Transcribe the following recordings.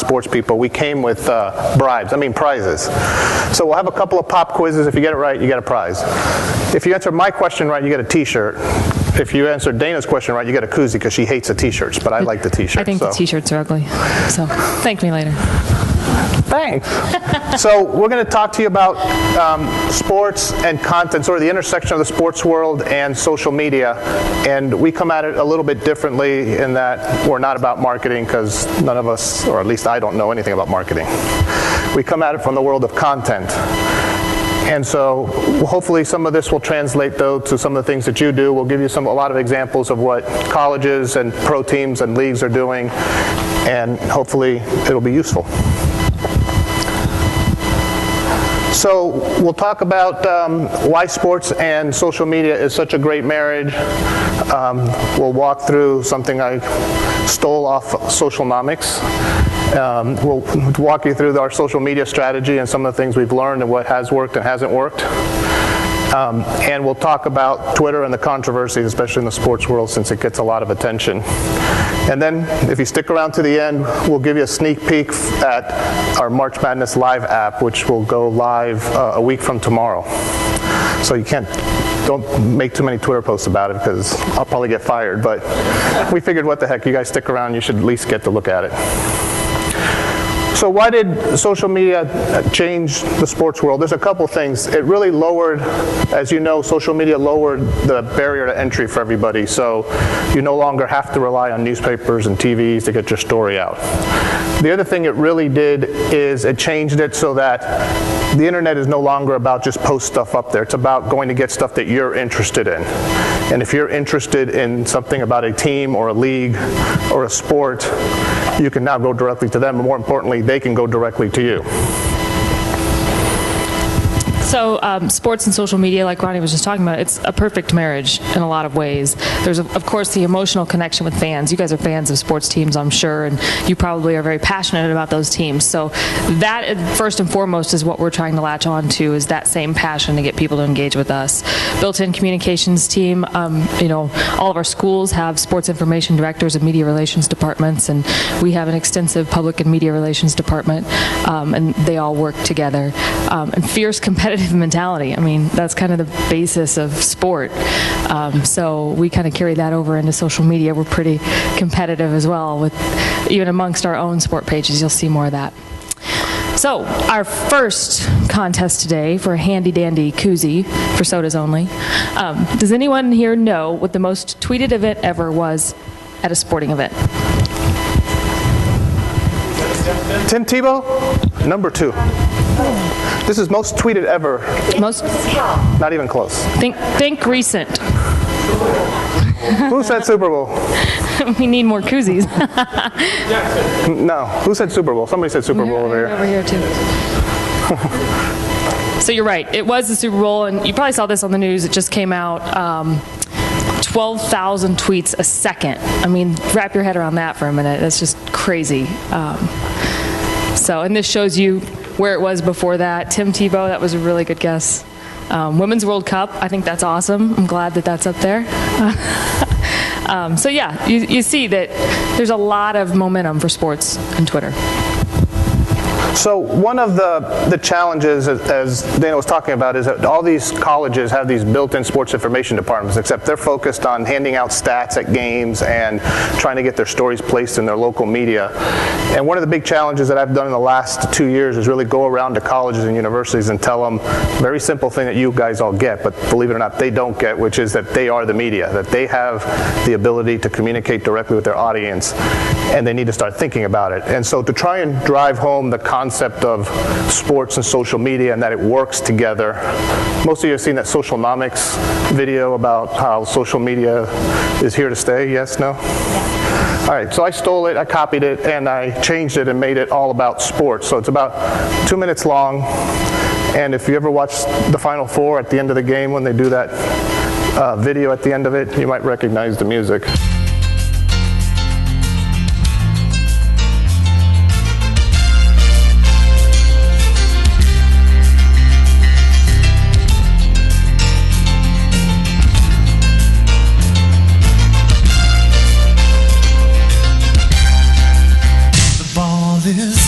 sports people, we came with prizes. So we'll have a couple of pop quizzes. If you get it right, you get a prize. If you answer my question right, you get a t-shirt. If you answer Dana's question right, you get a koozie because she hates the t-shirts, but I like the t-shirts. I think the t-shirts are ugly, so thank me later. Thanks. So we're going to talk to you about sports and content, sort of the intersection of the sports world and social media. And we come at it a little bit differently in that we're not about marketing, because none of us, or at least I don't know anything about marketing. We come at it from the world of content. And so hopefully some of this will translate, though, to some of the things that you do. We'll give you a lot of examples of what colleges and pro teams and leagues are doing, and hopefully it'll be useful. So we'll talk about why sports and social media is such a great marriage. We'll walk through something I stole off Socialnomics. We'll walk you through our social media strategy and some of the things we've learned and what has worked and hasn't worked. And we'll talk about Twitter and the controversies, especially in the sports world, since it gets a lot of attention. And then, if you stick around to the end, we'll give you a sneak peek at our March Madness Live app, which will go live a week from tomorrow. So don't make too many Twitter posts about it, because I'll probably get fired. But we figured, what the heck, you guys stick around, you should at least get to look at it. So why did social media change the sports world? There's a couple things. It really lowered, as you know, social media lowered the barrier to entry for everybody. So you no longer have to rely on newspapers and TVs to get your story out. The other thing it really did is it changed it so that the internet is no longer about just post stuff up there. It's about going to get stuff that you're interested in. And if you're interested in something about a team or a league or a sport, you can now go directly to them. And more importantly, they can go directly to you. So sports and social media, like Ronnie was just talking about, it's a perfect marriage in a lot of ways. There's, of course, the emotional connection with fans. You guys are fans of sports teams, I'm sure, and you probably are very passionate about those teams. So that, first and foremost, is what we're trying to latch on to, is that same passion to get people to engage with us. Built-in communications team, all of our schools have sports information directors and media relations departments, and we have an extensive public and media relations department, and they all work together. And fierce competitive mentality. I mean, that's kind of the basis of sport. So we kind of carry that over into social media. We're pretty competitive as well, with even amongst our own sport pages. You'll see more of that. So our first contest today for a handy dandy koozie for sodas only. Does anyone here know what the most tweeted event ever was at a sporting event? Tim Tebow, number 2. This is most tweeted ever. Most? Not even close. Think recent. Who said Super Bowl? We need more koozies. No. Who said Super Bowl? Somebody said Super Bowl over here. Over here too. So you're right. It was the Super Bowl, and you probably saw this on the news. It just came out. 12,000 tweets a second. I mean, wrap your head around that for a minute. That's just crazy. And this shows you where it was before that. Tim Tebow, that was a really good guess. Women's World Cup, I think that's awesome. I'm glad that that's up there. So yeah, you see that there's a lot of momentum for sports and Twitter. So one of the challenges, as Dana was talking about, is that all these colleges have these built-in sports information departments, except they're focused on handing out stats at games and trying to get their stories placed in their local media. And one of the big challenges that I've done in the last 2 years is really go around to colleges and universities and tell them a very simple thing that you guys all get, but believe it or not, they don't get, which is that they are the media, that they have the ability to communicate directly with their audience, and they need to start thinking about it. And so to try and drive home the concept of sports and social media and that it works together. Most of you have seen that Socialnomics video about how social media is here to stay. Yes? No? Yeah. All right, so I stole it, I copied it, and I changed it and made it all about sports. So it's about 2 minutes long, and if you ever watch the Final Four at the end of the game when they do that video at the end of it, you might recognize the music. This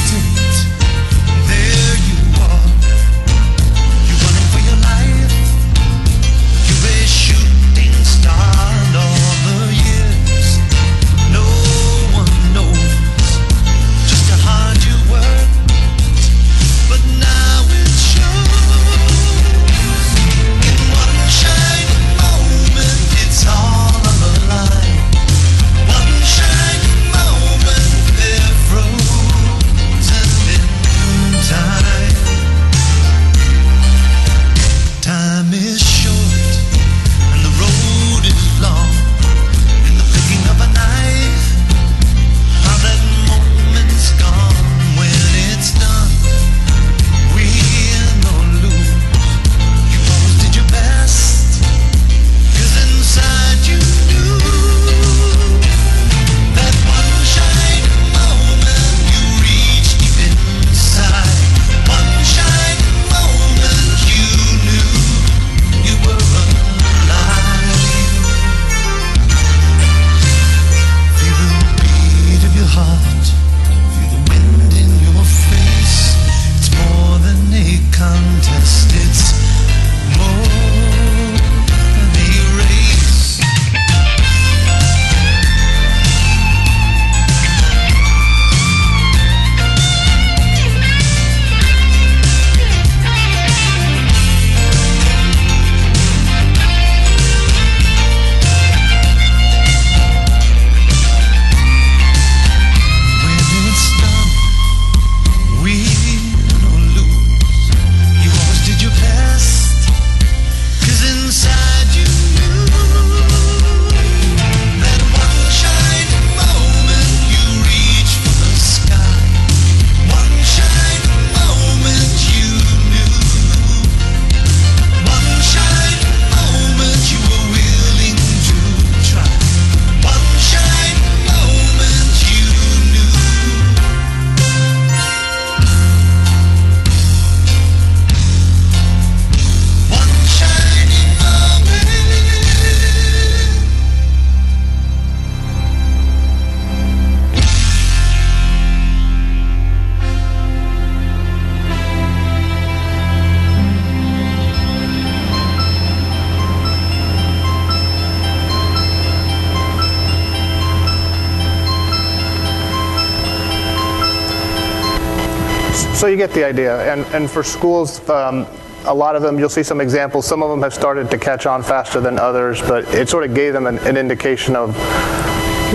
So you get the idea. And for schools, a lot of them, you'll see some examples. Some of them have started to catch on faster than others, but it sort of gave them an indication of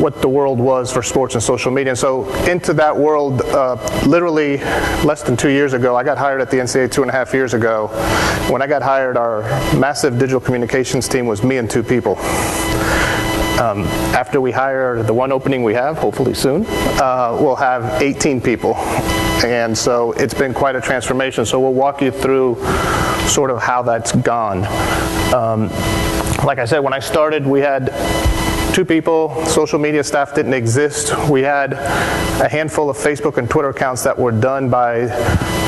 what the world was for sports and social media. And so into that world, literally less than 2 years ago, I got hired at the NCAA 2.5 years ago. When I got hired, our massive digital communications team was me and 2 people. After we hire the one opening we have, hopefully soon, we'll have 18 people. And so it's been quite a transformation. So we'll walk you through sort of how that's gone. Like I said, when I started, we had 2 people. Social media staff didn't exist. We had a handful of Facebook and Twitter accounts that were done by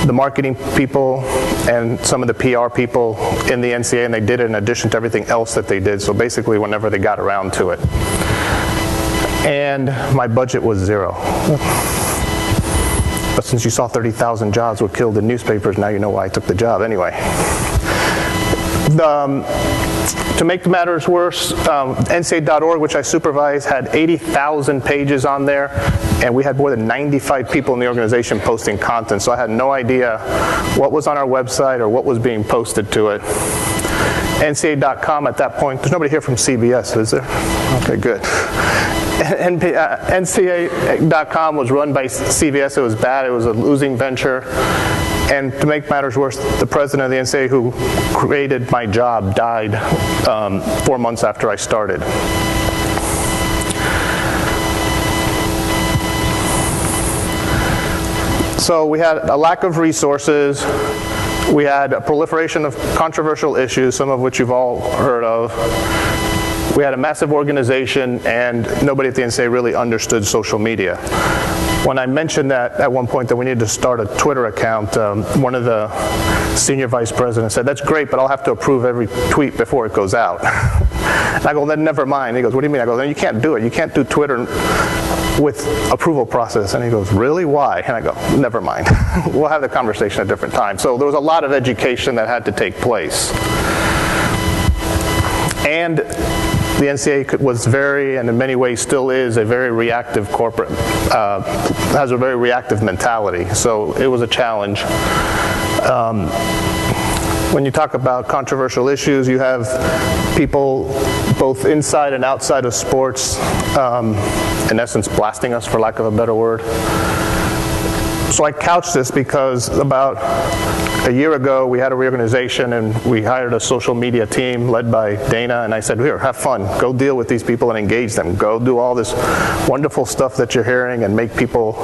the marketing people and some of the PR people in the NCAA, and they did it in addition to everything else that they did. So basically, whenever they got around to it. And my budget was 0. But since you saw 30,000 jobs were killed in newspapers, now you know why I took the job anyway. To make the matters worse, NCAA.org, which I supervise, had 80,000 pages on there, and we had more than 95 people in the organization posting content, so I had no idea what was on our website or what was being posted to it. NCAA.com at that point, there's nobody here from CBS, is there? Okay, good. NCAA.com was run by CBS. It was bad. It was a losing venture. And to make matters worse, the president of the NCAA who created my job died 4 months after I started. So we had a lack of resources. We had a proliferation of controversial issues, some of which you've all heard of. We had a massive organization, and nobody at the NCAA really understood social media. When I mentioned that at one point that we needed to start a Twitter account, one of the senior vice presidents said, "That's great, but I'll have to approve every tweet before it goes out." And I go, "Then never mind." He goes, "What do you mean?" I go, "Then you can't do it. You can't do Twitter with approval process." And he goes, "Really? Why?" And I go, "Never mind. We'll have the conversation at a different time." So there was a lot of education that had to take place. And the NCAA was very, and in many ways still is, a very reactive corporate, has a very reactive mentality. So it was a challenge. When you talk about controversial issues, you have people both inside and outside of sports, in essence, blasting us, for lack of a better word. So I couch this because about a year ago, we had a reorganization and we hired a social media team led by Dana, and I said, "Here, have fun. Go deal with these people and engage them. Go do all this wonderful stuff that you're hearing and make people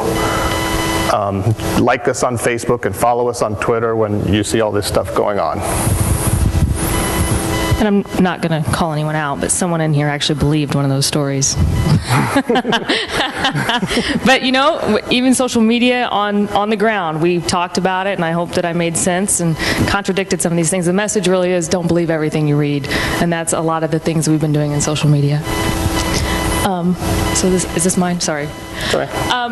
like us on Facebook and follow us on Twitter when you see all this stuff going on." And I'm not going to call anyone out, but someone in here actually believed one of those stories. But you know, even social media on the ground, we talked about it, and I hope that I made sense and contradicted some of these things. The message really is, don't believe everything you read, and that's a lot of the things we've been doing in social media. So is this mine? Sorry. Sorry.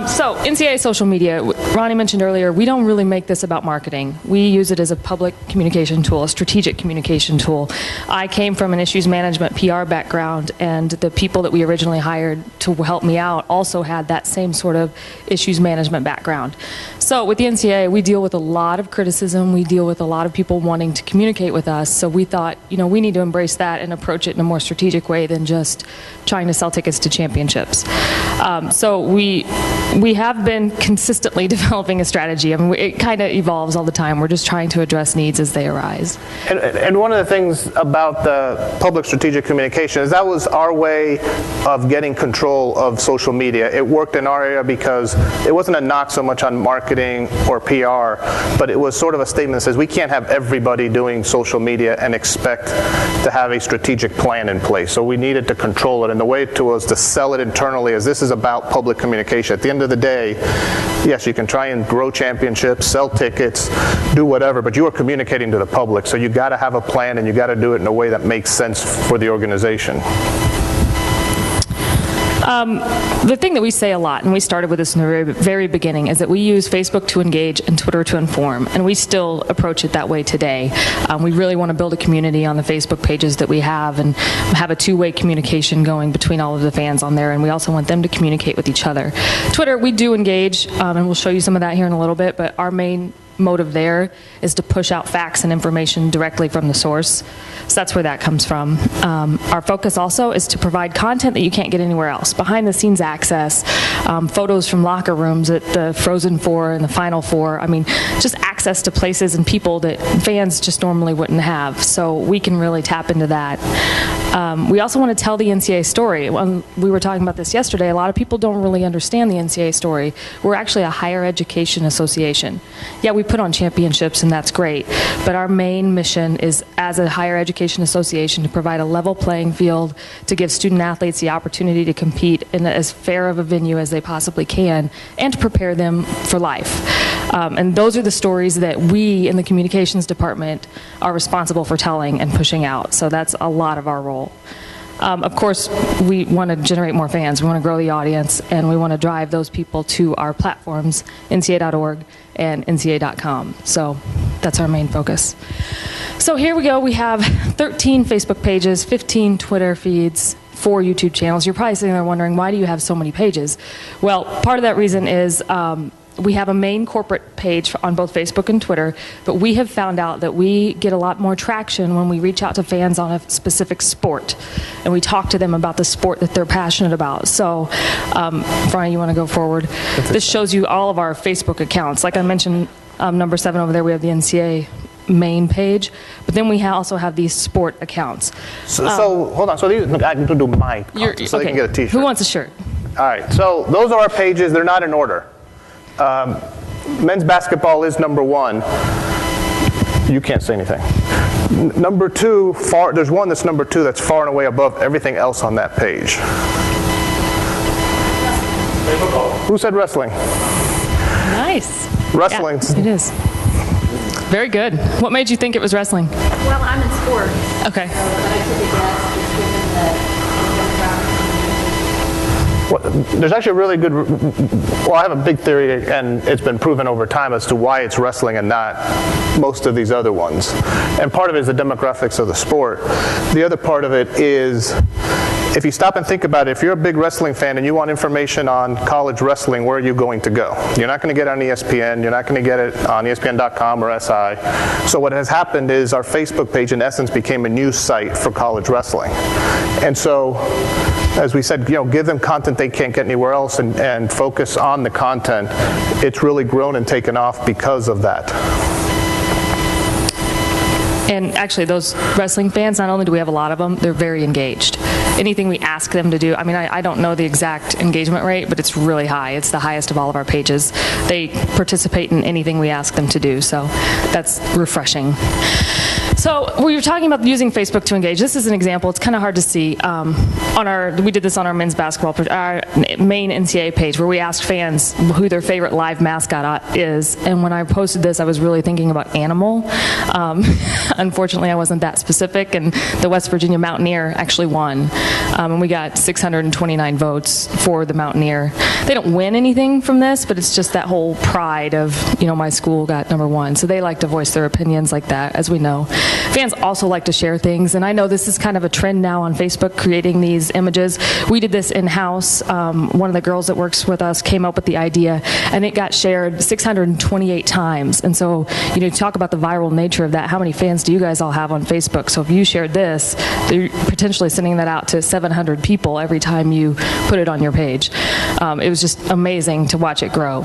So NCAA social media, Ronnie mentioned earlier, we don't really make this about marketing. We use it as a public communication tool, a strategic communication tool. I came from an issues management PR background, and the people that we originally hired to help me out also had that same sort of issues management background. So with the NCAA, we deal with a lot of criticism. We deal with a lot of people wanting to communicate with us. So we thought, you know, we need to embrace that and approach it in a more strategic way than just trying to sell tickets to championships. So we have been consistently developing a strategy. I mean, it kind of evolves all the time. We're just trying to address needs as they arise. And one of the things about the public strategic communication is that was our way of getting control of social media. It worked in our area because it wasn't a knock so much on marketing or PR, but it was sort of a statement that says we can't have everybody doing social media and expect to have a strategic plan in place. So we needed to control it, and the way to was to sell it internally as this is about public communication. At the end of the day, yes, you can try and grow championships, sell tickets, do whatever, but you are communicating to the public, so you got to have a plan and you got to do it in a way that makes sense for the organization. The thing that we say a lot, and we started with this in the very, very beginning, is that we use Facebook to engage and Twitter to inform, and we still approach it that way today. We really want to build a community on the Facebook pages that we have and have a two-way communication going between all of the fans on there, and we also want them to communicate with each other. Twitter, we do engage, and we'll show you some of that here in a little bit, but our main motive there is to push out facts and information directly from the source. So that's where that comes from. Our focus also is to provide content that you can't get anywhere else. Behind the scenes access, photos from locker rooms at the Frozen Four and the Final Four. I mean, just access to places and people that fans just normally wouldn't have. So we can really tap into that. We also want to tell the NCAA story. When we were talking about this yesterday, a lot of people don't really understand the NCAA story. We're actually a higher education association. Yeah, we put on championships, and that's great, but our main mission is, as a higher education association, to provide a level playing field to give student athletes the opportunity to compete in as fair of a venue as they possibly can, and to prepare them for life. And those are the stories that we in the communications department are responsible for telling and pushing out. So that's a lot of our role. Of course, we want to generate more fans. We want to grow the audience, and we want to drive those people to our platforms, NCAA.org and NCAA.com. So that's our main focus. So here we go. We have 13 Facebook pages, 15 Twitter feeds, 4 YouTube channels. You're probably sitting there wondering, why do you have so many pages? Well, part of that reason is we have a main corporate page on both Facebook and Twitter, but we have found out that we get a lot more traction when we reach out to fans on a specific sport, and we talk to them about the sport that they're passionate about. So, Ronnie, you want to go forward? This shows you all of our Facebook accounts. Like I mentioned, number 7 over there, we have the NCAA main page, but then we also have these sport accounts. So hold on. So these, I can do my content, so they can get a T-shirt. Who wants a shirt? All right. So those are our pages. They're not in order. Men's basketball is number 1. You can't say anything. Number 2, there's one that's number 2 that's far and away above everything else on that page. Who said wrestling? Nice. Wrestling. Yeah, it is. Very good. What made you think it was wrestling? Well, I'm in sports. Okay. So, but I took a guess just given that. Well, there's actually a really good, well, I have a big theory, and it's been proven over time as to why it's wrestling and not most of these other ones. And part of it is the demographics of the sport. The other part of it is, if you stop and think about it, if you're a big wrestling fan and you want information on college wrestling, where are you going to go? You're not going to get it on ESPN. You're not going to get it on ESPN.com or SI. So what has happened is our Facebook page, in essence, became a news site for college wrestling. And so, as we said, give them content they can't get anywhere else, and focus on the content. It's really grown and taken off because of that. And actually, those wrestling fans, not only do we have a lot of them, they're very engaged. Anything we ask them to do, I mean, I don't know the exact engagement rate, but it's really high. It's the highest of all of our pages. They participate in anything we ask them to do, so that's refreshing. So we were talking about using Facebook to engage. This is an example. It's kind of hard to see. We did this on our men's basketball, our main NCAA page, where we asked fans who their favorite live mascot is. And when I posted this, I was really thinking about animal. Unfortunately, I wasn't that specific, and the West Virginia Mountaineer actually won. And we got 629 votes for the Mountaineer. They don't win anything from this, but it's just that whole pride of, my school got number 1. So they like to voice their opinions like that, as we know. Fans also like to share things, and I know this is kind of a trend now on Facebook, creating these images. We did this in-house. One of the girls that works with us came up with the idea, and it got shared 628 times. And so, talk about the viral nature of that. How many fans do you guys all have on Facebook? So if you shared this, you're potentially sending that out to 700 people every time you put it on your page. It was just amazing to watch it grow.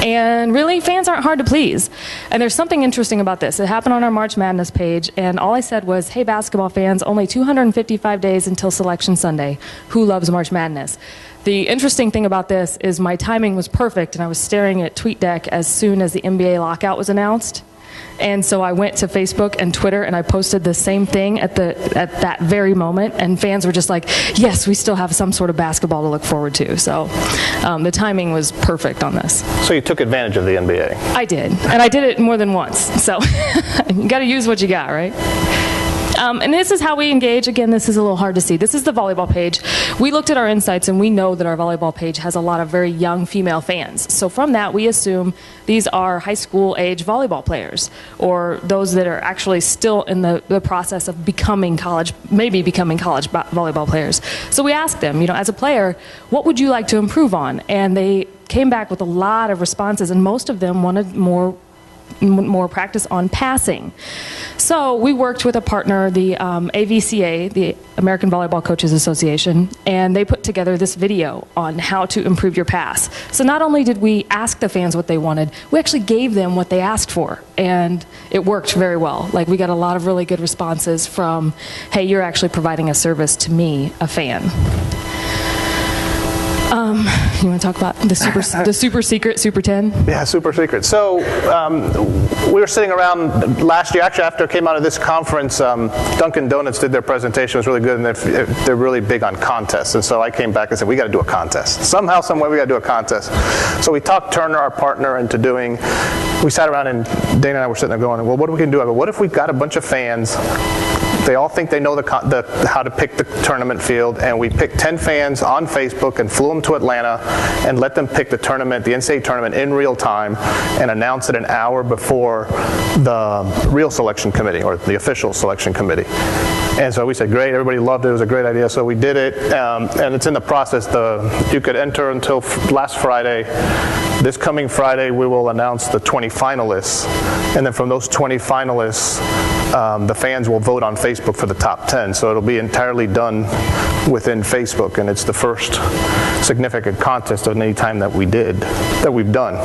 And really, fans aren't hard to please. And there's something interesting about this. It happened on our March Madness page, and all I said was, hey, basketball fans, only 255 days until Selection Sunday. Who loves March Madness? The interesting thing about this is my timing was perfect, and I was staring at TweetDeck as soon as the NBA lockout was announced. And so I went to Facebook and Twitter, and I posted the same thing at that very moment, and fans were just like, yes, we still have some sort of basketball to look forward to. So the timing was perfect on this. So you took advantage of the NBA. I did, and I did it more than once. So you got to use what you got, right? And this is how we engage. Again, this is a little hard to see. This is the volleyball page. We looked at our insights, and we know that our volleyball page has a lot of very young female fans. So from that, we assume these are high school age volleyball players, or those that are actually still in the process of becoming college, maybe becoming college volleyball players. So we asked them, as a player, what would you like to improve on? And they came back with a lot of responses, and most of them wanted more practice on passing. So we worked with a partner, the AVCA, the American Volleyball Coaches Association, and they put together this video on how to improve your pass. So not only did we ask the fans what they wanted, we actually gave them what they asked for, and it worked very well. Like, we got a lot of really good responses from, hey, you're actually providing a service to me, a fan. You want to talk about the super secret Super 10? Yeah, super secret. So we were sitting around last year, actually after I came out of this conference, Dunkin' Donuts did their presentation. It was really good, and they're really big on contests. And so I came back and said, we got to do a contest. Somehow, some way, we got to do a contest. So we talked Turner, our partner, into doing, we sat around and Dana and I were sitting there going, well, what are we going to do? I go, what if we've got a bunch of fans, they all think they know how to pick the tournament field, and we picked 10 fans on Facebook and flew them to Atlanta and let them pick the tournament, the NCAA tournament, in real time, and announce it an hour before the real selection committee, or the official selection committee. And so we said, great, everybody loved it, it was a great idea, so we did it, and it's in the process. You could enter until last Friday. This coming Friday, we will announce the 20 finalists, and then from those 20 finalists, the fans will vote on Facebook for the top 10, so it'll be entirely done within Facebook, and it's the first significant contest of any time that we've done.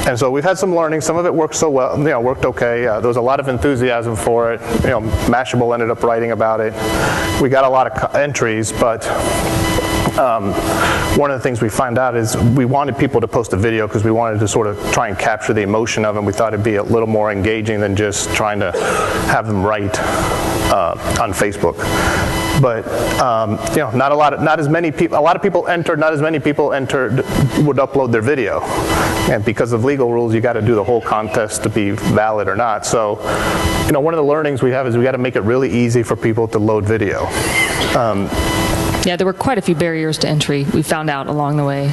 And so we've had some learning. Some of it worked so well, worked okay. There was a lot of enthusiasm for it. Mashable ended up writing about it. We got a lot of entries, but one of the things we find out is we wanted people to post a video because we wanted to sort of try and capture the emotion of it. We thought it'd be a little more engaging than just trying to have them write on Facebook. But not as many people. A lot of people entered. Not as many people entered would upload their video, and because of legal rules, you got to do the whole contest to be valid or not. So, one of the learnings we have is we got to make it really easy for people to load video. Yeah, there were quite a few barriers to entry we found out along the way.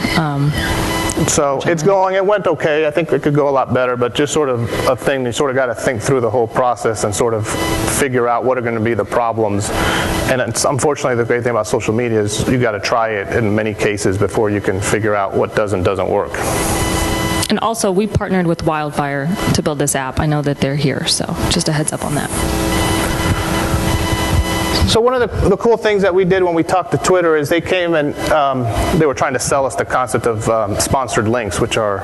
So it's going, it went okay. I think it could go a lot better, but just sort of a thing, you sort of got to think through the whole process and sort of figure out what are going to be the problems. And it's, unfortunately, the great thing about social media is you got to try it in many cases before you can figure out what does and doesn't work. And also, we partnered with Wildfire to build this app. I know that they're here, so just a heads up on that. So one of the cool things that we did when we talked to Twitter is they came and they were trying to sell us the concept of sponsored links, or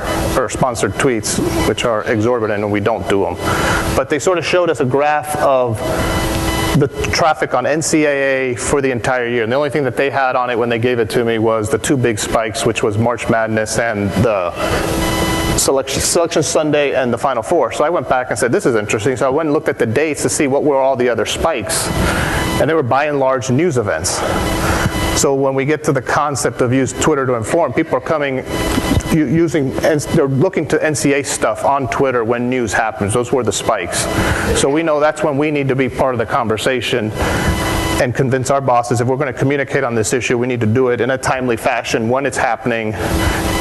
sponsored tweets, which are exorbitant, and we don't do them. But they sort of showed us a graph of the traffic on NCAA for the entire year. And the only thing that they had on it when they gave it to me was the two big spikes, which was March Madness and the Selection Sunday and the Final Four. So I went back and said, this is interesting. So I went and looked at the dates to see what were all the other spikes. And they were by and large news events. So when we get to the concept of use Twitter to inform, people are coming and they're looking to NCAA stuff on Twitter when news happens. Those were the spikes. So we know that's when we need to be part of the conversation and convince our bosses if we're going to communicate on this issue, we need to do it in a timely fashion when it's happening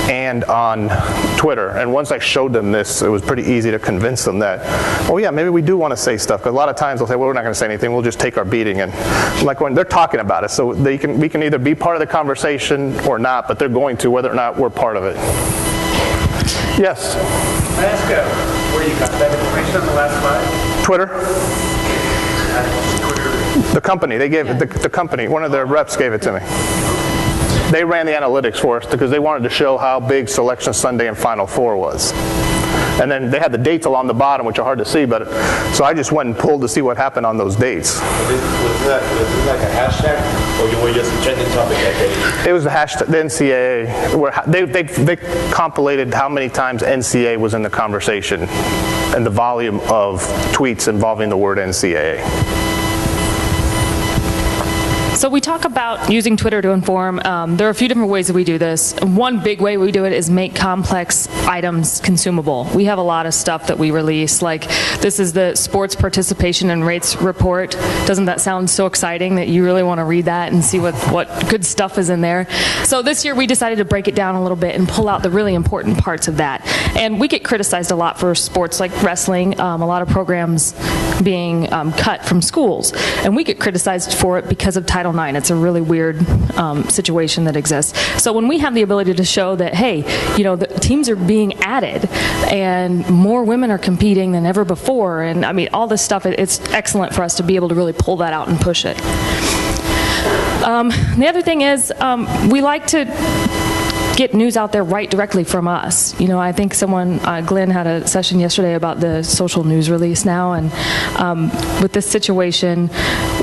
and on Twitter. And once I showed them this, it was pretty easy to convince them that, oh yeah, maybe we do want to say stuff. Because a lot of times they'll say, well, we're not going to say anything. We'll just take our beating. And like when they're talking about it, so we can either be part of the conversation or not, but they're going to, whether or not we're part of it. Yes? Can I ask where you got that information on the last slide? Twitter. The company, they gave it, the company, one of their reps gave it to me. They ran the analytics for us because they wanted to show how big Selection Sunday and Final Four was. And then they had the dates along the bottom, which are hard to see, but so I just went and pulled to see what happened on those dates. Was it like a hashtag, or you were just a trending topic that day? It was the hashtag, the NCAA, where they compilated how many times NCAA was in the conversation and the volume of tweets involving the word NCAA. So we talk about using Twitter to inform. There are a few different ways that we do this. One big way we do it is make complex items consumable. We have a lot of stuff that we release, like this is the sports participation and rates report. Doesn't that sound so exciting that you really want to read that and see what good stuff is in there? So this year we decided to break it down a little bit and pull out the really important parts of that. And we get criticized a lot for sports like wrestling, a lot of programs being cut from schools. And we get criticized for it because of Title IX. It's a really weird situation that exists. So when we have the ability to show that, hey, the teams are being added and more women are competing than ever before, and I mean, all this stuff, it's excellent for us to be able to really pull that out and push it. The other thing is we like to get news out there right directly from us. I think Glenn had a session yesterday about the social news release now, and with this situation,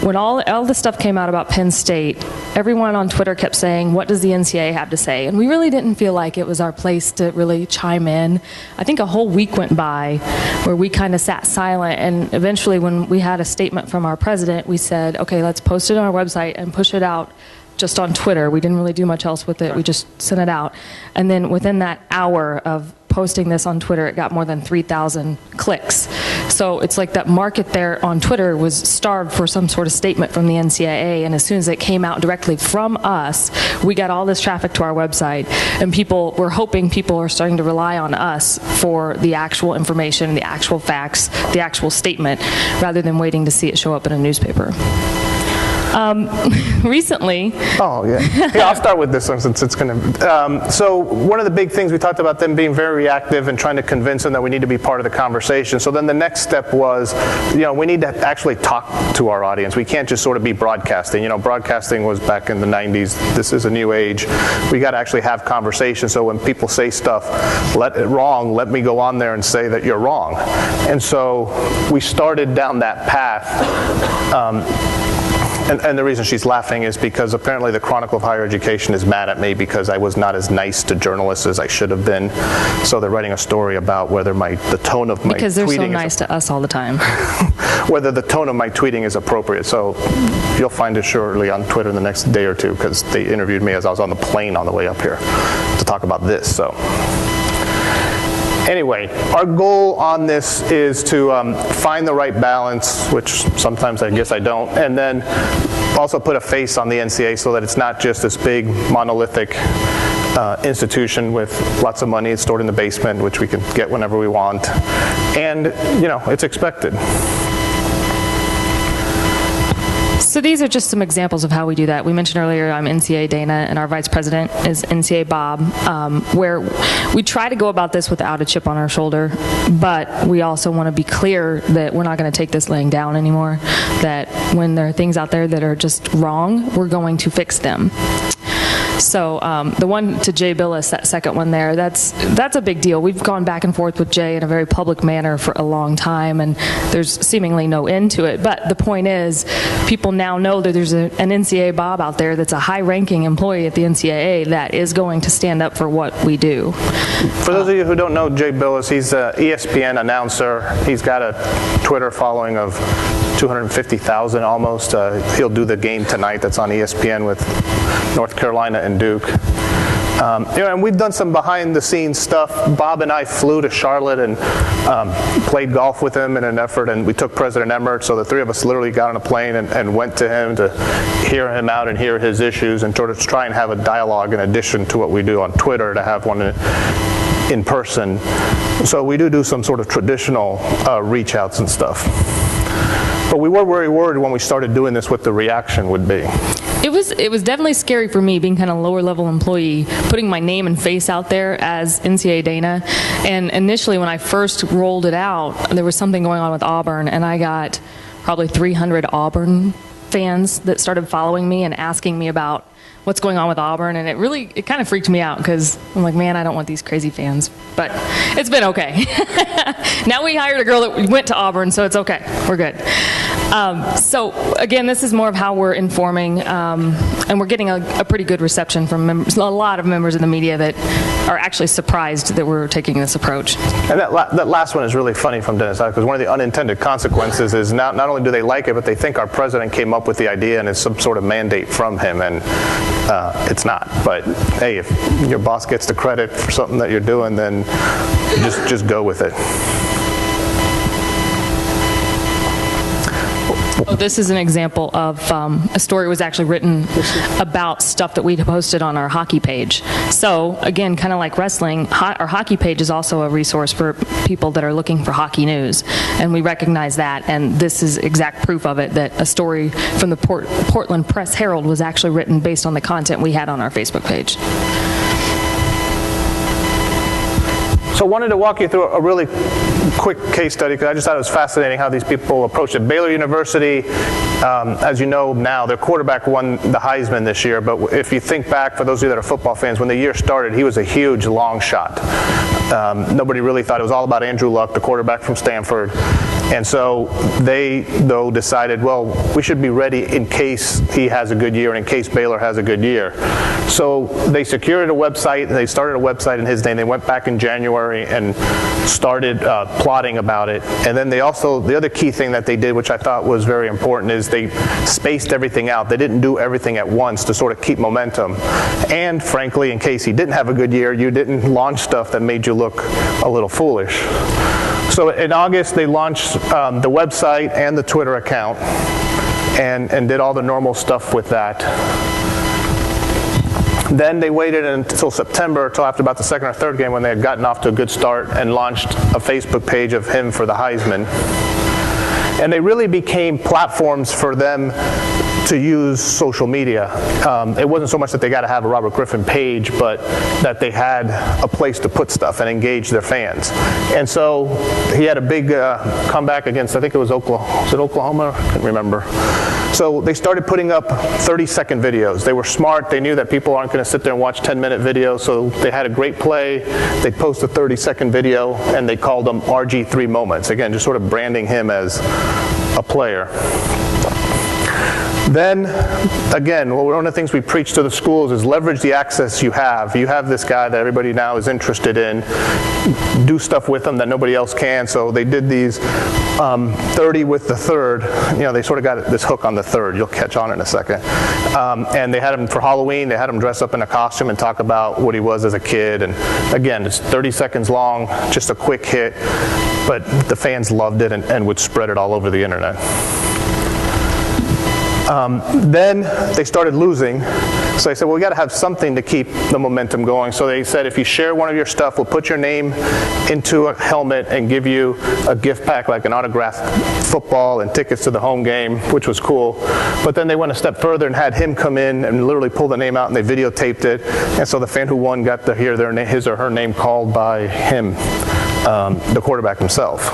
when all the stuff came out about Penn State, everyone on Twitter kept saying, what does the NCAA have to say? And we really didn't feel like it was our place to really chime in. I think a whole week went by where we kind of sat silent, and eventually when we had a statement from our president, we said, okay, let's post it on our website and push it out just on Twitter. We didn't really do much else with it. We just sent it out. And then within that hour of posting this on Twitter, it got more than 3,000 clicks. So it's like that market there on Twitter was starved for some sort of statement from the NCAA, and as soon as it came out directly from us, we got all this traffic to our website, and we're hoping people are starting to rely on us for the actual information, the actual facts, the actual statement, rather than waiting to see it show up in a newspaper. Recently. Oh, yeah. Here, I'll start with this one since it's going to. So one of the big things we talked about them being very reactive and trying to convince them that we need to be part of the conversation. So then the next step was, we need to actually talk to our audience. We can't just sort of be broadcasting. Broadcasting was back in the 90s. This is a new age. We got to actually have conversations. So when people say stuff, let me go on there and say that you're wrong. And so we started down that path. And the reason she's laughing is because apparently the Chronicle of Higher Education is mad at me because I was not as nice to journalists as I should have been. So they're writing a story about whether the tone of my tweeting because they're so nice to us all the time. Whether the tone of my tweeting is appropriate. So you'll find it shortly on Twitter in the next day or two because they interviewed me as I was on the plane on the way up here to talk about this. So. Anyway, our goal on this is to find the right balance, which sometimes I guess I don't, and then also put a face on the NCAA so that it's not just this big monolithic institution with lots of money stored in the basement, which we can get whenever we want, and it's expected. So these are just some examples of how we do that. We mentioned earlier I'm NCAA Dana, and our vice president is NCAA Bob, where we try to go about this without a chip on our shoulder, but we also want to be clear that we're not going to take this laying down anymore, that when there are things out there that are just wrong, we're going to fix them. So the one to Jay Billis, that second one there, that's a big deal. We've gone back and forth with Jay in a very public manner for a long time, and there's seemingly no end to it. But the point is, people now know that there's an NCAA Bob out there that's a high-ranking employee at the NCAA that is going to stand up for what we do. For those of you who don't know Jay Billis, he's an ESPN announcer. He's got a Twitter following of 250,000 almost. He'll do the game tonight that's on ESPN with North Carolina and Duke. And we've done some behind-the-scenes stuff. Bob and I flew to Charlotte and played golf with him in an effort, and we took President Emmert, so the three of us literally got on a plane and went to him to hear him out and hear his issues and sort of try and have a dialogue in addition to what we do on Twitter, to have one in person. So we do some sort of traditional reach-outs and stuff. But we were very worried when we started doing this what the reaction would be. It was definitely scary for me, being kind of lower level employee, putting my name and face out there as NCAA Dana. And initially when I first rolled it out, there was something going on with Auburn, and I got probably 300 Auburn fans that started following me and asking me about what's going on with Auburn, and it kind of freaked me out because I'm like, man, I don't want these crazy fans. But it's been okay. Now we hired a girl that went to Auburn, so it's okay. We're good. So again, this is more of how we're informing, and we're getting a pretty good reception from a lot of members of the media that are actually surprised that we're taking this approach. And that last one is really funny from Dennis, because one of the unintended consequences is not only do they like it, but they think our president came up with the idea and it's some sort of mandate from him, and it's not. But hey, if your boss gets the credit for something that you're doing, then just go with it. So this is an example of a story was actually written about stuff that we posted on our hockey page. So again, kind of like wrestling, our hockey page is also a resource for people that are looking for hockey news, and we recognize that, and this is exact proof of it, that a story from the Portland Press Herald was actually written based on the content we had on our Facebook page. So I wanted to walk you through a really quick case study, because I just thought it was fascinating how these people approached it. Baylor University, as you know now, their quarterback won the Heisman this year, but if you think back, for those of you that are football fans, when the year started, he was a huge long shot. Nobody really thought it was all about Andrew Luck, the quarterback from Stanford. And so they, though, decided, well, we should be ready in case he has a good year and in case Baylor has a good year. So they secured a website, and they started a website in his name. They went back in January and started plotting about it. And then they also, the other key thing that they did, which I thought was very important, is they spaced everything out. They didn't do everything at once to sort of keep momentum. And frankly, in case he didn't have a good year, you didn't launch stuff that made you look a little foolish. So in August, they launched the website and the Twitter account and did all the normal stuff with that. Then they waited until September, until after about the second or third game, when they had gotten off to a good start, and launched a Facebook page of him for the Heisman. And they really became platforms for them to use social media. It wasn't so much that they got to have a Robert Griffin page, but that they had a place to put stuff and engage their fans. And so he had a big comeback against, I think it was Oklahoma. Was it Oklahoma? I can't remember. So they started putting up 30-second videos. They were smart. They knew that people aren't going to sit there and watch 10-minute videos, so they had a great play. They'd post a 30-second video, and they called them RG3 moments. Again, just sort of branding him as a player. Then, again, one of the things we preach to the schools is leverage the access you have. You have this guy that everybody now is interested in. Do stuff with him that nobody else can. So they did these 30 with the third. You know, they sort of got this hook on the third. You'll catch on in a second. And they had him for Halloween. They had him dress up in a costume and talk about what he was as a kid. And again, it's 30 seconds long, just a quick hit. But the fans loved it and would spread it all over the internet. Then they started losing, so they said, well, we got to have something to keep the momentum going. So they said, if you share one of your stuff, we'll put your name into a helmet and give you a gift pack, like an autographed football and tickets to the home game, which was cool. But then they went a step further and had him come in and literally pull the name out, and they videotaped it. And so the fan who won got to hear their his or her name called by him, the quarterback himself.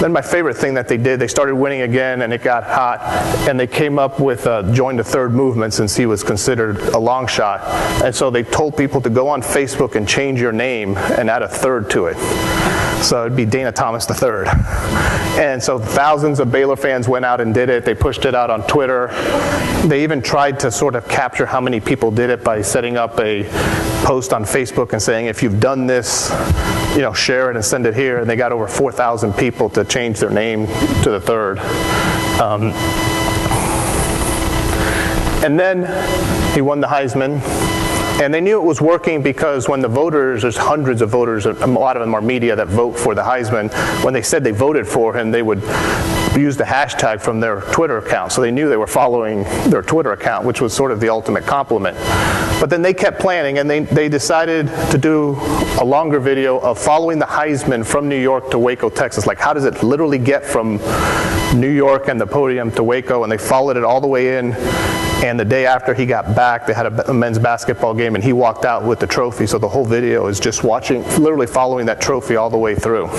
Then my favorite thing that they did, they started winning again, and it got hot, and they came up with join the third movement, since he was considered a long shot. And so they told people to go on Facebook and change your name and add a third to it. So it'd be Dana Thomas III. And so thousands of Baylor fans went out and did it. They pushed it out on Twitter. They even tried to sort of capture how many people did it by setting up a post on Facebook and saying, if you've done this, you know, share it and send it here. And they got over 4,000 people to change their name to the third. And then he won the Heisman. And they knew it was working because when the voters, there's hundreds of voters, a lot of them are media that vote for the Heisman, when they said they voted for him, they would use the hashtag from their Twitter account. So they knew they were following their Twitter account, which was sort of the ultimate compliment. But then they kept planning, and they decided to do a longer video of following the Heisman from New York to Waco, Texas. Like, how does it literally get from New York and the podium to Waco? And they followed it all the way in. And the day after he got back, they had a men's basketball game, and he walked out with the trophy. So the whole video is just watching, literally following that trophy all the way through.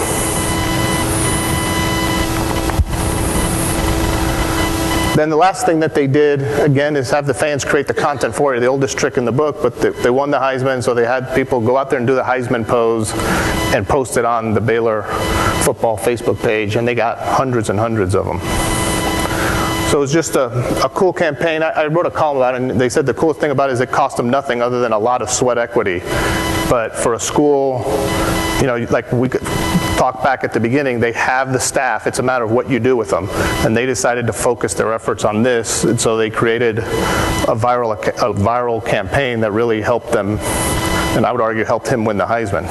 Then the last thing that they did, again, is have the fans create the content for you. The oldest trick in the book, but they won the Heisman, so they had people go out there and do the Heisman pose and post it on the Baylor football Facebook page, and they got hundreds and hundreds of them. So it was just a cool campaign. I wrote a column about it, and they said the coolest thing about it is it cost them nothing other than a lot of sweat equity. But for a school, you know, like we could talk back at the beginning, they have the staff. It's a matter of what you do with them. And they decided to focus their efforts on this, and so they created a viral campaign that really helped them, and I would argue helped him win the Heisman.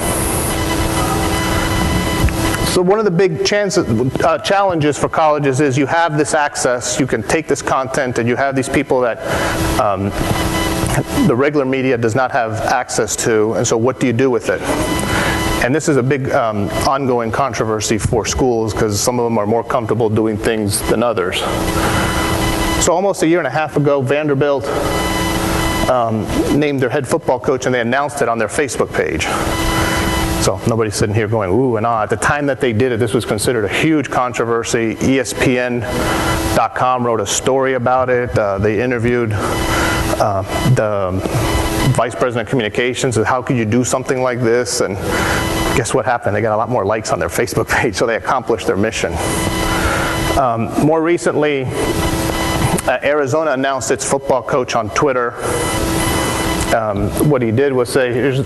So one of the big challenges for colleges is you have this access, you can take this content, and you have these people that the regular media does not have access to, and so what do you do with it? And this is a big ongoing controversy for schools because some of them are more comfortable doing things than others. So almost a year and a half ago, Vanderbilt named their head football coach, and they announced it on their Facebook page. So nobody's sitting here going, ooh and ah. At the time that they did it, this was considered a huge controversy. ESPN.com wrote a story about it. They interviewed the vice president of communications, and how could you do something like this? And guess what happened? They got a lot more likes on their Facebook page, so they accomplished their mission. More recently, Arizona announced its football coach on Twitter. What he did was say, here's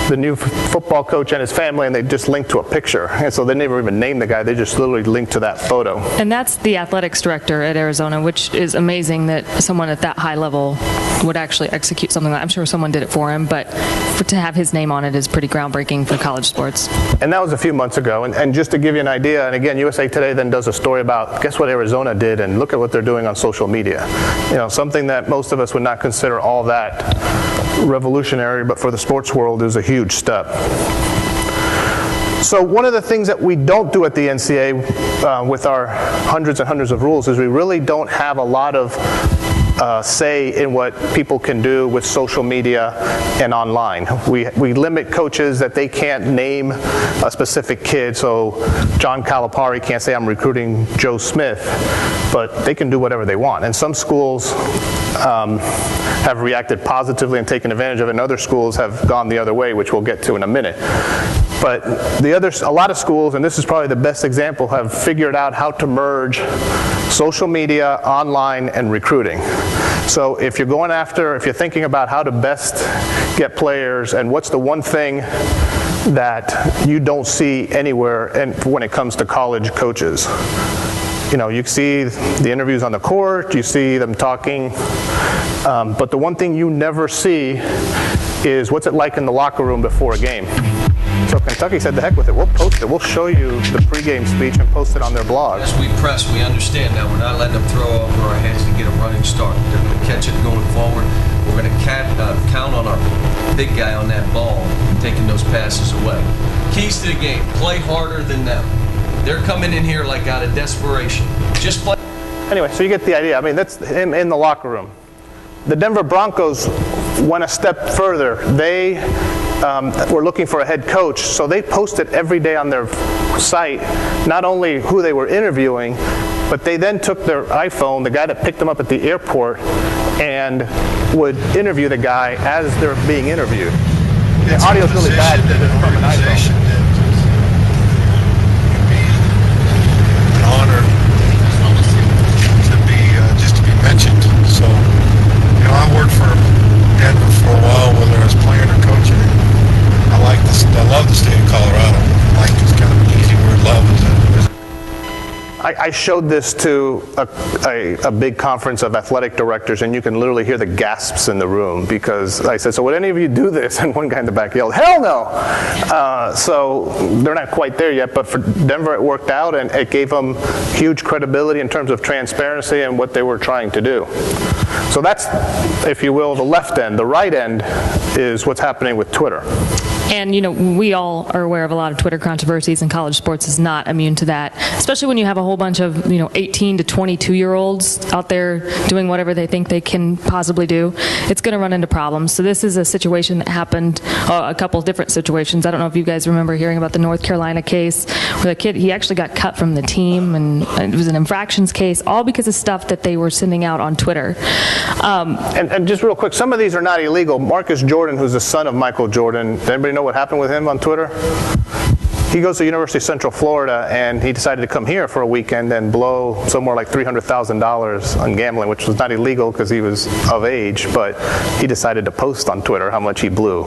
the new football coach and his family, and they just linked to a picture. And so they never even named the guy, they just literally linked to that photo. And that's the athletics director at Arizona, which is amazing that someone at that high level would actually execute something like that. I'm sure someone did it for him, but to have his name on it is pretty groundbreaking for college sports. And that was a few months ago. And just to give you an idea, and again, USA Today then does a story about, guess what Arizona did, and look at what they're doing on social media. You know, something that most of us would not consider all that revolutionary, but for the sports world is a huge step. So one of the things that we don't do at the NCAA with our hundreds and hundreds of rules is we really don't have a lot of say in what people can do with social media and online. We limit coaches that they can't name a specific kid. So John Calipari can't say I'm recruiting Joe Smith, but they can do whatever they want. And some schools have reacted positively and taken advantage of it, and other schools have gone the other way, which we'll get to in a minute. But a lot of schools, and this is probably the best example, have figured out how to merge social media, online, and recruiting. So if you're thinking about how to best get players, and what's the one thing that you don't see anywhere when it comes to college coaches. You know, you see the interviews on the court, you see them talking, but the one thing you never see is what's it like in the locker room before a game. So Kentucky said, the heck with it, we'll post it. We'll show you the pregame speech and post it on their blog. As we press, we understand that we're not letting them throw over our heads to get a running start. They're going to catch it going forward. We're going to count on our big guy on that ball, taking those passes away. Keys to the game, play harder than them. They're coming in here like out of desperation. Just play. Anyway, so you get the idea. I mean, that's him in the locker room. The Denver Broncos went a step further. They were looking for a head coach, so they posted every day on their site not only who they were interviewing, but they then took their iPhone, the guy that picked them up at the airport, and would interview the guy as they're being interviewed. The audio's really bad from an iPhone. An honor to be mentioned. So, you know, I worked for Denver for a while, whether I was playing or coaching. I love the state of Colorado. I like this kind of easy word love. I showed this to a big conference of athletic directors, and you can literally hear the gasps in the room, because I said, so would any of you do this? And one guy in the back yelled, hell no! So they're not quite there yet, but for Denver it worked out, and it gave them huge credibility in terms of transparency and what they were trying to do. So that's, if you will, the left end. The right end is what's happening with Twitter. And, you know, we all are aware of a lot of Twitter controversies, and college sports is not immune to that, especially when you have a whole bunch of, 18 to 22-year-olds out there doing whatever they think they can possibly do. It's going to run into problems. So this is a situation that happened, a couple of different situations. I don't know if you guys remember hearing about the North Carolina case where the kid, he actually got cut from the team, and it was an infractions case, all because of stuff that they were sending out on Twitter. And just real quick, some of these are not illegal. Marcus Jordan, who's the son of Michael Jordan, does anybody know what happened with him on Twitter? He goes to University of Central Florida, and he decided to come here for a weekend and blow somewhere like $300,000 on gambling, which was not illegal because he was of age, but he decided to post on Twitter how much he blew.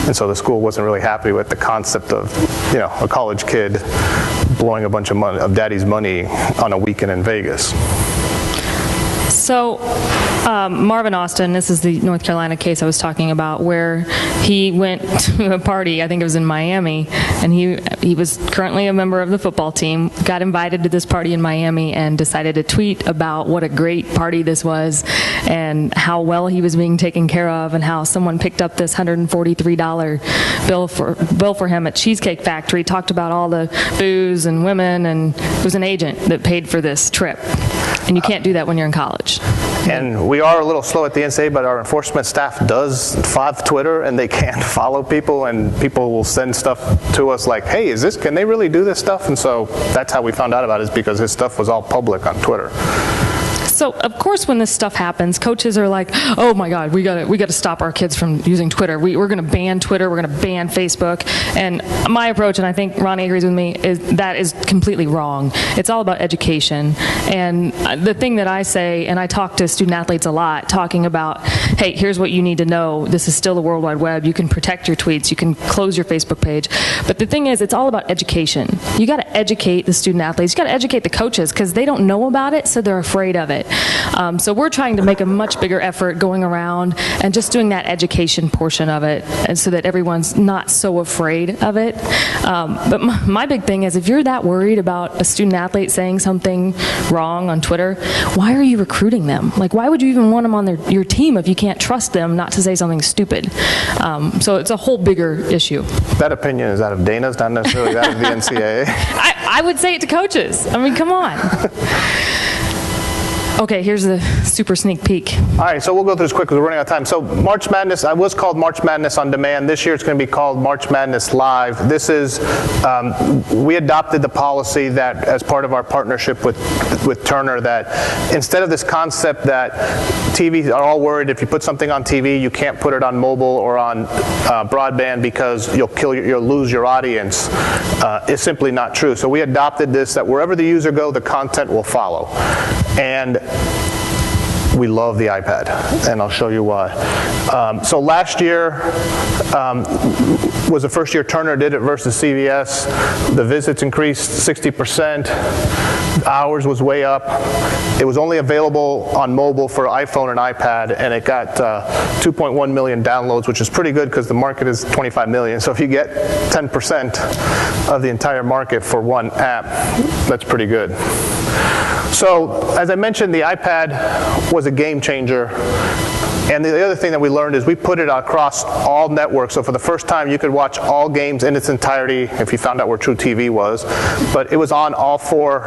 And so the school wasn't really happy with the concept of, a college kid blowing a bunch of money, of daddy's money on a weekend in Vegas. So Marvin Austin, this is the North Carolina case I was talking about, where he went to a party, I think it was in Miami, and he was currently a member of the football team, got invited to this party in Miami, and decided to tweet about what a great party this was and how well he was being taken care of, and how someone picked up this $143 bill for him at Cheesecake Factory, talked about all the booze and women, and it was an agent that paid for this trip. And you can't do that when you're in college. And we are a little slow at the NCAA, but our enforcement staff does have Twitter, and they can follow people, and people will send stuff to us like, hey, can they really do this stuff? And so that's how we found out about it, is because his stuff was all public on Twitter. So, of course, when this stuff happens, coaches are like, oh my God, we got to stop our kids from using Twitter. We're going to ban Twitter. We're going to ban Facebook. And my approach, and I think Ronnie agrees with me, is that is completely wrong. It's all about education. And the thing that I say, and I talk to student athletes a lot, talking about, hey, here's what you need to know. This is still the World Wide Web. You can protect your tweets. You can close your Facebook page. But the thing is, it's all about education. You got to educate the student athletes. You got to educate the coaches, because they don't know about it, so they're afraid of it. So we're trying to make a much bigger effort going around and just doing that education portion of it, and so that everyone's not so afraid of it. But my big thing is, if you're that worried about a student athlete saying something wrong on Twitter, why are you recruiting them? Like, why would you even want them on your team if you can't trust them not to say something stupid? So it's a whole bigger issue. That opinion is out of Dana's, not necessarily that of the NCAA. I would say it to coaches. I mean, come on. Okay, here's the super sneak peek. All right, so we'll go through this quick because we're running out of time. So March Madness, I was called March Madness on Demand. This year it's going to be called March Madness Live. This is, we adopted the policy that as part of our partnership with Turner, that instead of this concept that TVs are all worried if you put something on TV, you can't put it on mobile or on broadband because you'll lose your audience, is simply not true. So we adopted this, that wherever the user go, the content will follow. And we love the iPad, and I'll show you why. So last year was the first year Turner did it versus CBS. The visits increased 60%. Hours was way up. It was only available on mobile for iPhone and iPad, and it got 2.1 million downloads, which is pretty good because the market is 25 million. So if you get 10% of the entire market for one app, that's pretty good. So as I mentioned, the iPad was a game changer. And the other thing that we learned is we put it across all networks. So for the first time, you could watch all games in its entirety if you found out where True TV was. But it was on all four.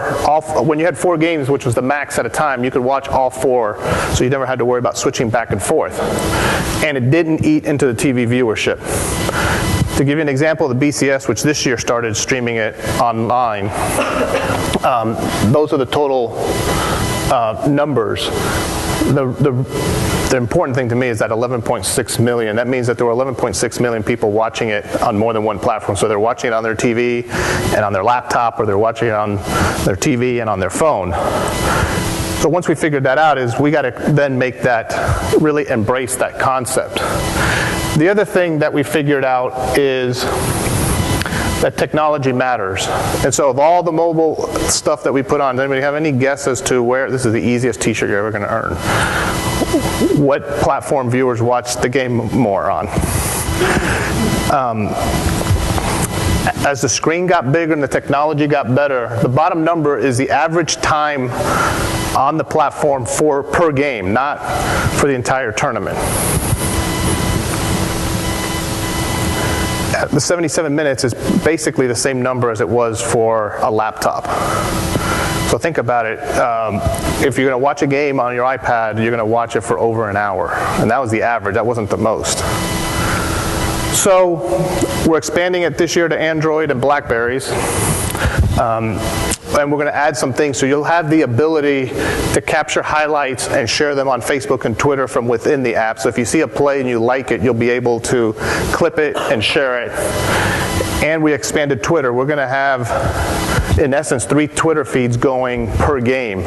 When you had 4 games, which was the max at a time, you could watch all 4. So you never had to worry about switching back and forth. And it didn't eat into the TV viewership. To give you an example, the BCS, which this year started streaming it online, those are the total numbers. The important thing to me is that 11.6 million. That means that there were 11.6 million people watching it on more than one platform. So they're watching it on their TV and on their laptop, or they're watching it on their TV and on their phone. So once we figured that out, is we got to then make that, really embrace that concept. The other thing that we figured out is that technology matters. And so of all the mobile stuff that we put on, does anybody have any guess as to where, this is the easiest t-shirt you're ever going to earn, what platform viewers watch the game more on? As the screen got bigger and the technology got better, the bottom number is the average time on the platform per game, not for the entire tournament. the 77 minutes is basically the same number as it was for a laptop. So think about it. If you're going to watch a game on your iPad, you're going to watch it for over an hour. And that was the average. That wasn't the most. So we're expanding it this year to Android and Blackberries. And we're going to add some things. So you'll have the ability to capture highlights and share them on Facebook and Twitter from within the app. So if you see a play and you like it, you'll be able to clip it and share it. And we expanded Twitter. We're going to have, in essence, 3 Twitter feeds going per game.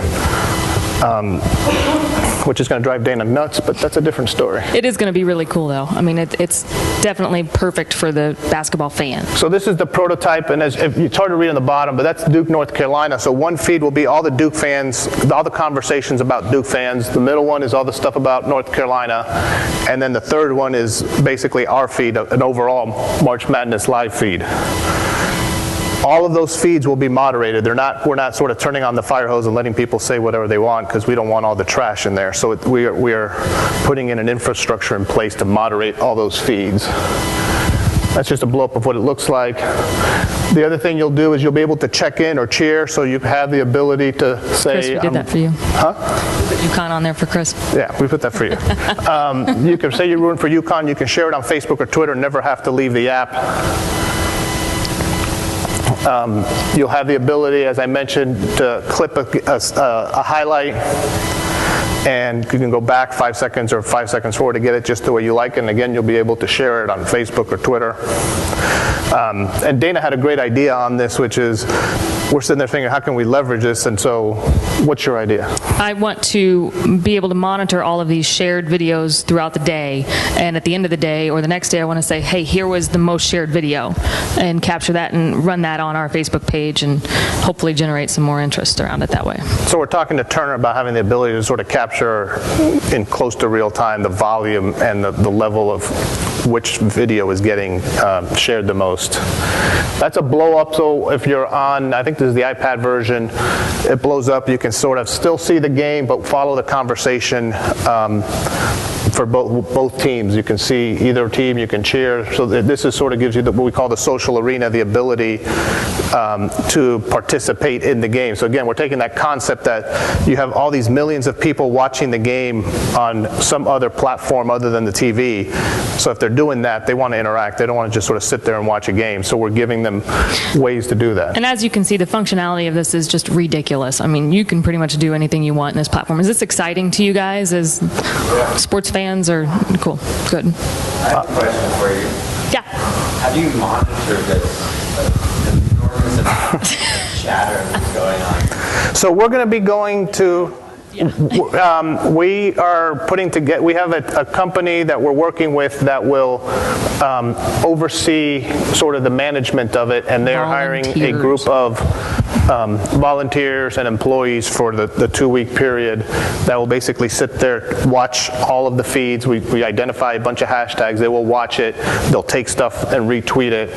Which is going to drive Dana nuts, but that's a different story. It is going to be really cool, though. I mean, it's definitely perfect for the basketball fan. So this is the prototype, and it's hard to read on the bottom, but that's Duke, North Carolina. So one feed will be all the Duke fans, all the conversations about Duke fans. The middle one is all the stuff about North Carolina, and then the third one is basically our feed, an overall March Madness live feed. All of those feeds will be moderated. We're not sort of turning on the fire hose and letting people say whatever they want, because we don't want all the trash in there. So we are putting in an infrastructure in place to moderate all those feeds. That's just a blow-up of what it looks like. The other thing you'll do is you'll be able to check in or cheer, so you have the ability to say... Chris, we did that for you. Huh? Put UConn on there for Chris. Yeah, we put that for you. You can say you're rooting for UConn. You can share it on Facebook or Twitter, never have to leave the app. You'll have the ability, as I mentioned, to clip a highlight, and you can go back 5 seconds or 5 seconds forward to get it just the way you like it. And again, you'll be able to share it on Facebook or Twitter. And Dana had a great idea on this, which is we're sitting there thinking, how can we leverage this? And so what's your idea? I want to be able to monitor all of these shared videos throughout the day, and at the end of the day or the next day I want to say, hey, here was the most shared video, and capture that and run that on our Facebook page and hopefully generate some more interest around it that way. So we're talking to Turner about having the ability to sort of capture in close to real time the volume and the level of which video is getting shared the most. That's a blow up, so if you're on, I think this is the iPad version, it blows up. You can sort of still see the game, but follow the conversation for both teams. You can see either team, you can cheer. So this is sort of gives you what we call the social arena, the ability to participate in the game. So again, we're taking that concept that you have all these millions of people watching the game on some other platform other than the TV. So if they're doing that, they want to interact. They don't want to just sort of sit there and watch a game. So we're giving them ways to do that. And as you can see, the functionality of this is just ridiculous. I mean, you can pretty much do anything you want in this platform. Is this exciting to you guys as sports fans? Or cool, good. I have a question for you. Yeah. How do you monitor this enormous amount of chatter that's going on? So we're going to be going to, we are putting together, we have a company that we're working with that will oversee sort of the management of it, and they're hiring a group of volunteers and employees for the 2-week period that will basically sit there, watch all of the feeds. We identify a bunch of hashtags. They will watch it. They'll take stuff and retweet it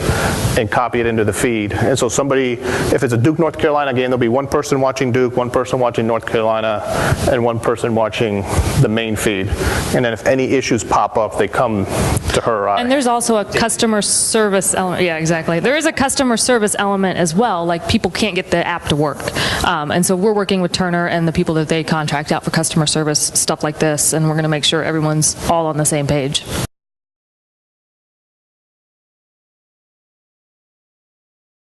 and copy it into the feed. And so somebody, if it's a Duke, North Carolina game, there'll be one person watching Duke, one person watching North Carolina, and one person watching the main feed. And then if any issues pop up, they come to her or I. And there's also a customer service element. Yeah, exactly. There is a customer service element as well. Like, people can't get the app to work. And so we're working with Turner and the people that they contract out for customer service, stuff like this, and we're going to make sure everyone's all on the same page.